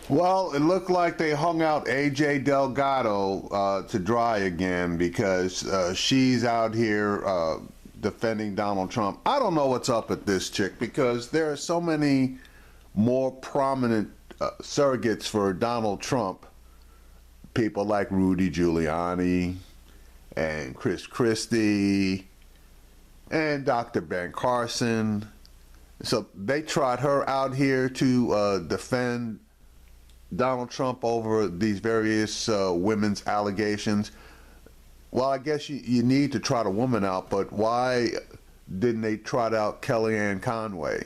Well, it looked like they hung out J Delgado to dry again because she's out here defending Donald Trump. I don't know what's up with this chick because there are so many more prominent surrogates for Donald Trump. People like Rudy Giuliani and Chris Christie and Dr. Ben Carson. So they trot her out here to defend Donald Trump over these various women's allegations. Well, I guess you need to trot a woman out, but why didn't they trot out Kellyanne Conway?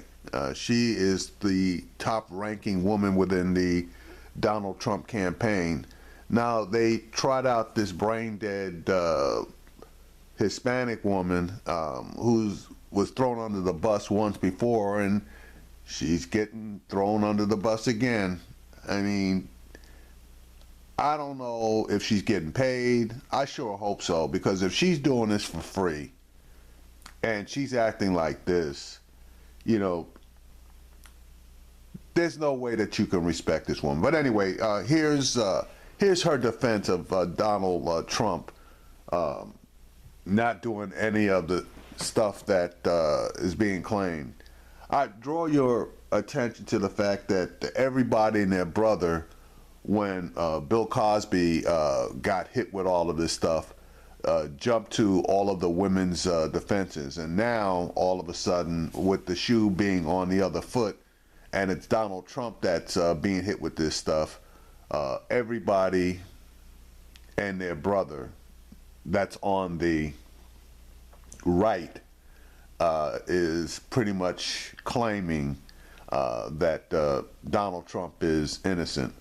She is the top-ranking woman within the Donald Trump campaign. Now, they trot out this brain-dead Hispanic woman who was thrown under the bus once before, and she's getting thrown under the bus again. I mean, I don't know if she's getting paid. I sure hope so, because if she's doing this for free and she's acting like this, you know, there's no way that you can respect this woman. But anyway, here's her defense of Donald Trump not doing any of the stuff that is being claimed. I draw your attention to the fact that everybody and their brother, when Bill Cosby got hit with all of this stuff, jumped to all of the women's defenses. And now, all of a sudden, with the shoe being on the other foot, and it's Donald Trump that's being hit with this stuff, everybody and their brother that's on the right is pretty much claiming that Donald Trump is innocent.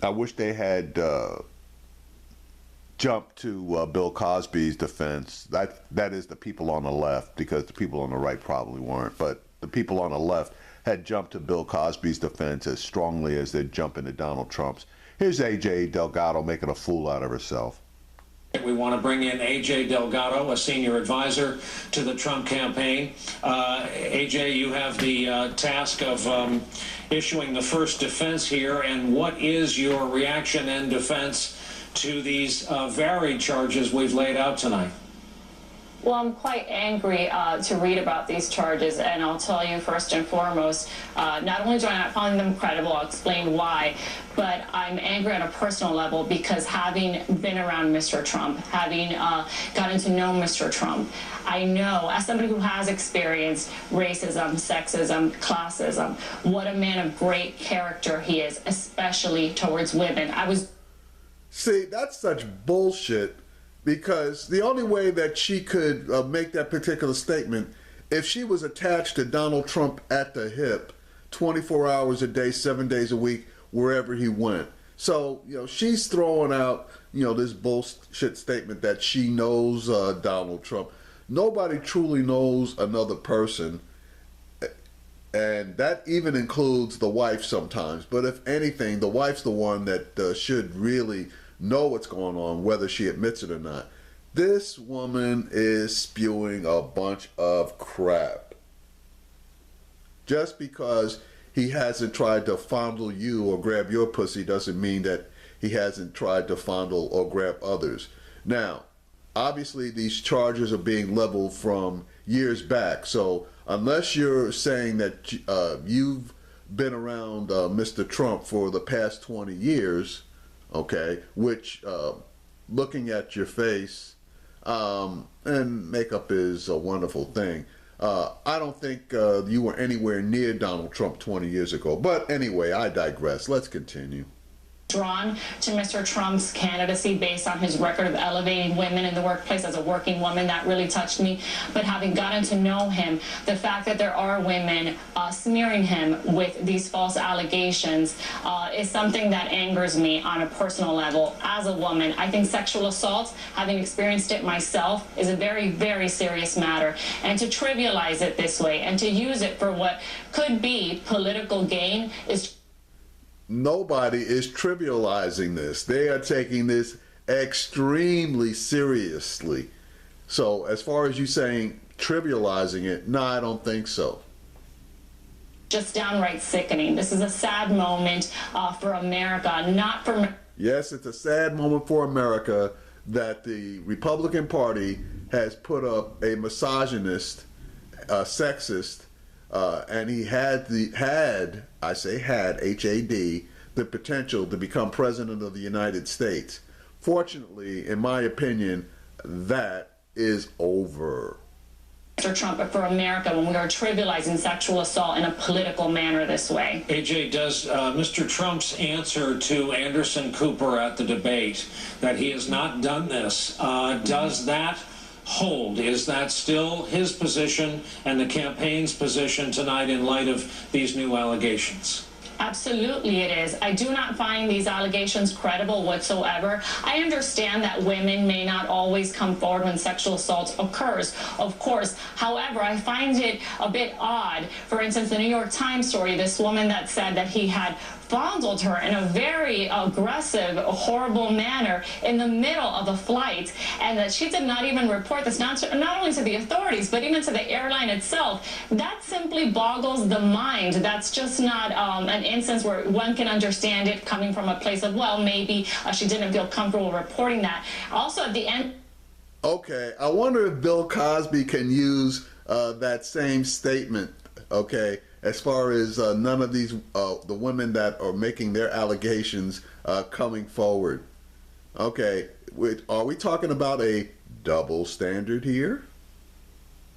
I wish they had jumped to Bill Cosby's defense. That is the people on the left, because the people on the right probably weren't. But the people on the left had jumped to Bill Cosby's defense as strongly as they're jumping to Donald Trump's. Here's J Delgado making a fool out of herself. We want to bring in J Delgado, a senior advisor to the Trump campaign. AJ, you have the task of issuing the first defense here, and what is your reaction and defense to these varied charges we've laid out tonight? Well, I'm quite angry to read about these charges, and I'll tell you first and foremost, not only do I not find them credible, I'll explain why, but I'm angry on a personal level because having been around Mr. Trump, having gotten to know Mr. Trump, I know, as somebody who has experienced racism, sexism, classism, what a man of great character he is, especially towards women. See, that's such bullshit. Because the only way that she could make that particular statement, if she was attached to Donald Trump at the hip, 24 hours a day, 7 days a week, wherever he went. So, you know, she's throwing out, you know, this bullshit statement that she knows Donald Trump. Nobody truly knows another person, and that even includes the wife sometimes. But if anything, the wife's the one that should really know what's going on, whether she admits it or not. This woman is spewing a bunch of crap. Just because he hasn't tried to fondle you or grab your pussy doesn't mean that he hasn't tried to fondle or grab others. Now, obviously these charges are being leveled from years back, so unless you're saying that you've been around Mr. Trump for the past 20 years, okay, which looking at your face and makeup is a wonderful thing. I don't think you were anywhere near Donald Trump 20 years ago. But anyway, I digress. Let's continue. Drawn to Mr. Trump's candidacy based on his record of elevating women in the workplace as a working woman. That really touched me. But having gotten to know him, the fact that there are women smearing him with these false allegations is something that angers me on a personal level. As a woman, I think sexual assault, having experienced it myself, is a very, very serious matter. And to trivialize it this way and to use it for what could be political gain is... Nobody is trivializing this. They are taking this extremely seriously. So as far as you saying trivializing it, no, I don't think so. just downright sickening. This is a sad moment for America, not for... Yes, it's a sad moment for America that the Republican Party has put up a misogynist, sexist, and he had, H-A-D, the potential to become president of the United States. Fortunately, in my opinion, that is over. Mr. Trump, but for America, when we are trivializing sexual assault in a political manner this way. AJ, does Mr. Trump's answer to Anderson Cooper at the debate that he has not done this, does that hold? Is that still his position and the campaign's position tonight in light of these new allegations? Absolutely it is. I do not find these allegations credible whatsoever. I understand that women may not always come forward when sexual assault occurs, of course. However, I find it a bit odd. For instance, the New York Times story, this woman that said that he had fondled her in a very aggressive, horrible manner in the middle of a flight, and that she did not even report this, not only to the authorities, but even to the airline itself. That simply boggles the mind. That's just not an instance where one can understand it coming from a place of, well, maybe she didn't feel comfortable reporting that. Also, at the end... Okay, I wonder if Bill Cosby can use that same statement, okay, as far as none of these, the women that are making their allegations coming forward. Okay, are we talking about a double standard here?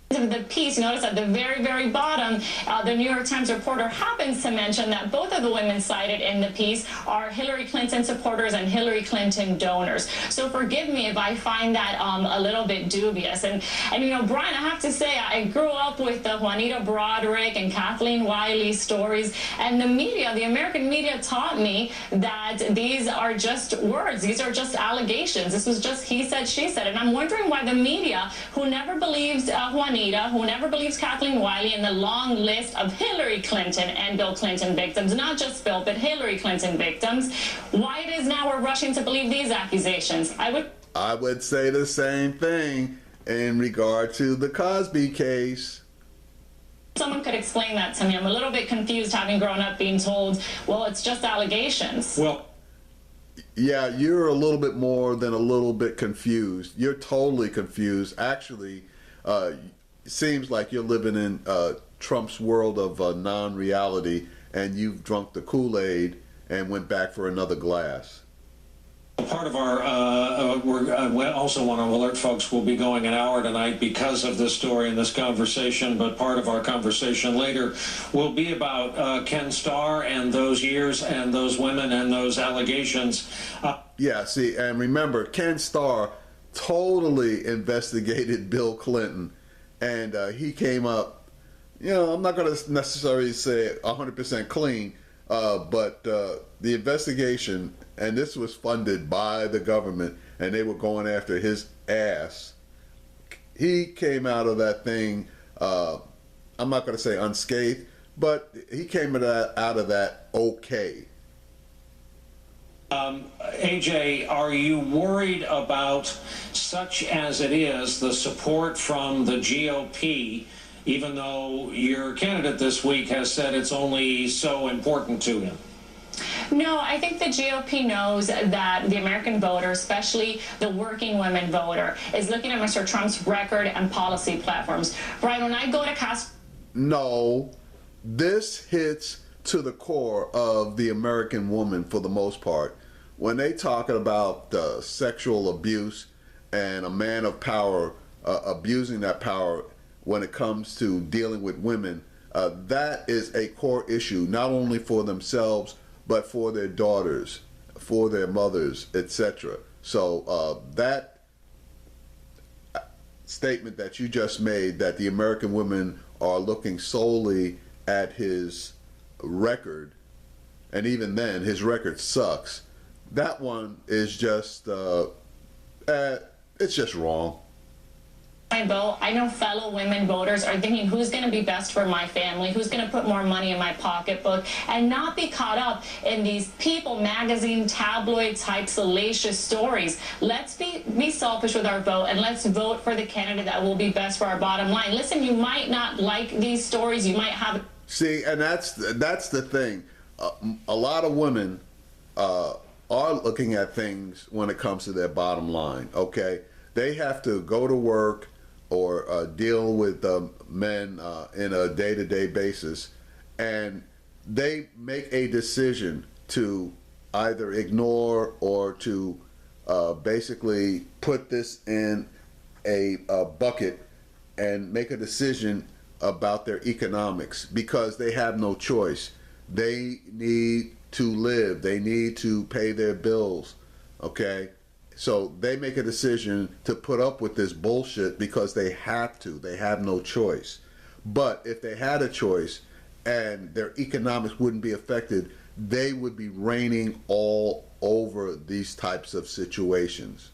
The piece, notice at the very, very bottom, the New York Times reporter happens to mention that both of the women cited in the piece are Hillary Clinton supporters and Hillary Clinton donors. So forgive me if I find that a little bit dubious. And you know, Brian, I have to say, I grew up with the Juanita Broderick and Kathleen Wiley stories, and the media, the American media, taught me that these are just words. These are just allegations. This was just he said, she said. And I'm wondering why the media, who never believes Juanita, who never believes Kathleen Wiley, in the long list of Hillary Clinton and Bill Clinton victims, not just Bill, but Hillary Clinton victims, why it is now we're rushing to believe these accusations. I would say the same thing in regard to the Cosby case. Someone could explain that to me. I'm a little bit confused, having grown up being told, well, it's just allegations. Well, yeah, you're a little bit more than a little bit confused. You're totally confused. Actually, it seems like you're living in Trump's world of non-reality, and you've drunk the Kool-Aid and went back for another glass. part of our, we also want to alert folks we'll be going an hour tonight because of this story and this conversation, but part of our conversation later will be about Ken Starr and those years and those women and those allegations. Yeah, see, and remember, Ken Starr totally investigated Bill Clinton, and he came up, you know, I'm not going to necessarily say 100% clean, but the investigation, and this was funded by the government, and they were going after his ass. He came out of that thing, I'm not going to say unscathed, but he came out of that okay. AJ, are you worried about, such as it is, the support from the GOP, even though your candidate this week has said it's only so important to him? No, I think the GOP knows that the American voter, especially the working women voter, is looking at Mr. Trump's record and policy platforms. Brian, when I go to cast... No, this hits to the core of the American woman for the most part. When they talk about sexual abuse and a man of power abusing that power when it comes to dealing with women, that is a core issue, not only for themselves, but for their daughters, for their mothers, etc. So that statement that you just made, that the American women are looking solely at his record, and even then his record sucks, that one is just it's just wrong. I vote, I know fellow women voters are thinking, who's going to be best for my family, who's going to put more money in my pocketbook, and not be caught up in these People magazine tabloid type salacious stories. Let's be selfish with our vote, and let's vote for the candidate that will be best for our bottom line. Listen, you might not like these stories, you might have... See, and that's the thing. A lot of women are looking at things when it comes to their bottom line. Okay, they have to go to work or deal with men in a day-to-day basis, and they make a decision to either ignore or to basically put this in a bucket and make a decision about their economics because they have no choice. They need to live. They need to pay their bills. Okay? So they make a decision to put up with this bullshit because they have to. They have no choice. But if they had a choice and their economics wouldn't be affected, they would be reigning all over these types of situations.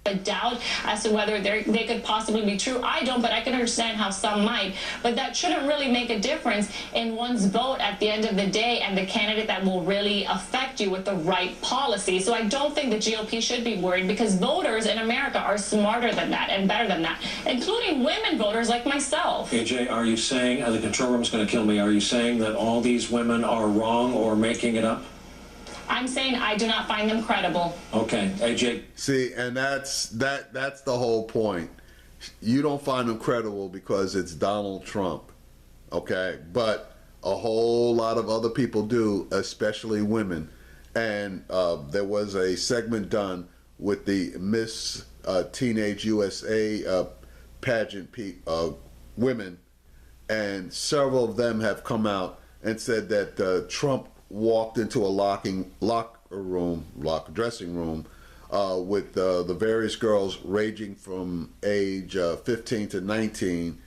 A doubt as to whether they could possibly be true. I don't, but I can understand how some might. But that shouldn't really make a difference in one's vote at the end of the day and the candidate that will really affect you with the right policy. So I don't think the GOP should be worried because voters in America are smarter than that and better than that, including women voters like myself. AJ, are you saying, the control room's going to kill me, are you saying that all these women are wrong or making it up? I'm saying I do not find them credible. Okay, AJ. See, and that's the whole point. You don't find them credible because it's Donald Trump, okay? But a whole lot of other people do, especially women. And there was a segment done with the Miss Teenage USA pageant women, and several of them have come out and said that Trump walked into a dressing room with the various girls ranging from age 15 to 19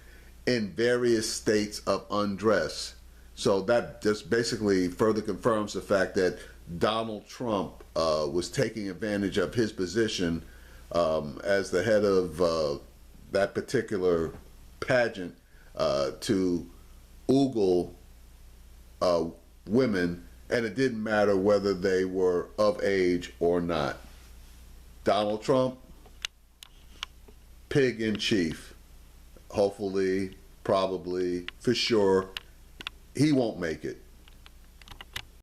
in various states of undress. So that just basically further confirms the fact that Donald Trump was taking advantage of his position as the head of that particular pageant to ogle women, and it didn't matter whether they were of age or not. Donald Trump, pig in chief. Hopefully, probably, for sure, he won't make it.